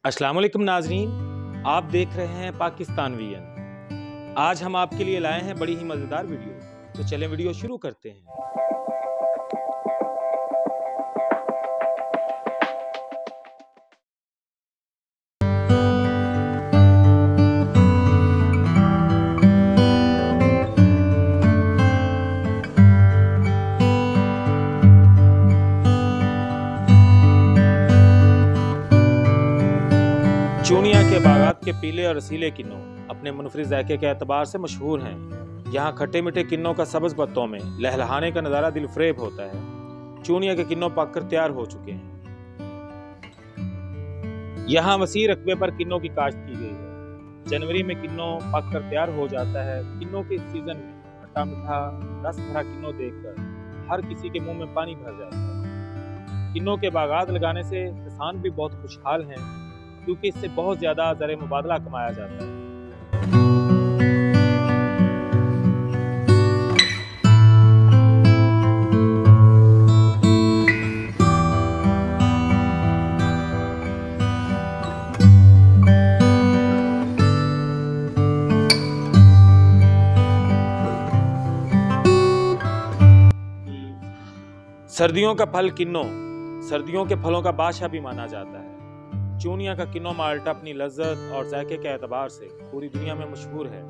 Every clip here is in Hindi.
अस्सलाम वालेकुम नाजरीन, आप देख रहे हैं पाकिस्तान वीएन। आज हम आपके लिए लाए हैं बड़ी ही मज़ेदार वीडियो। तो चलें वीडियो शुरू करते हैं। चूनिया के बागात के पीले और रसीले किन्नों अपने मुनफरिद जायके के एतबार से मशहूर हैं। यहाँ खट्टे मीठे किन्नों का सब्ज पत्तों में लहलहाने का नज़ारा दिल फरेब होता है। चूनिया के किन्नों पककर तैयार हो चुके हैं। यहाँ वसी रकबे पर किन्नों की काश्त की गई है। जनवरी में किन्नों पककर तैयार हो जाता है। किन्नों के इस सीजन में खट्टा मीठा रस भरा किन्नों देखकर हर किसी के मुंह में पानी भर जाता है। किन्नों के बागात लगाने से किसान भी बहुत खुशहाल हैं, क्योंकि इससे बहुत ज्यादा ज़र मुबादला कमाया जाता है। सर्दियों का फल किन्नों सर्दियों के फलों का बादशाह भी माना जाता है। चूनिया का किन्नों माल्टा अपनी लज्जत और जायके के एतबार से पूरी दुनिया में मशहूर है।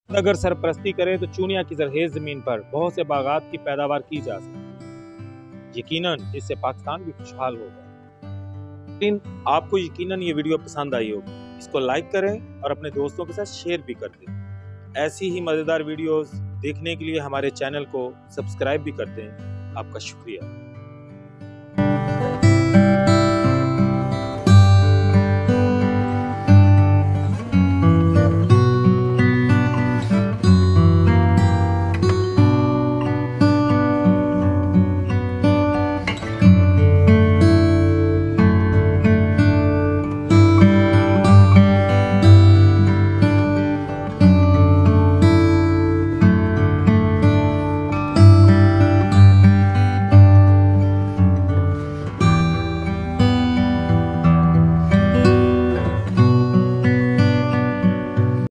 अगर सरपरस्ती करें तो चूनिया की जरखेज जमीन पर बहुत से बागात की पैदावार की जा सकती है, यकीनन जिससे पाकिस्तान भी खुशहाल होगा। लेकिन आपको यकीनन ये वीडियो पसंद आई होगी। इसको लाइक करें और अपने दोस्तों के साथ शेयर भी कर दें। ऐसी ही मज़ेदार वीडियोस देखने के लिए हमारे चैनल को सब्सक्राइब भी कर दें। आपका शुक्रिया।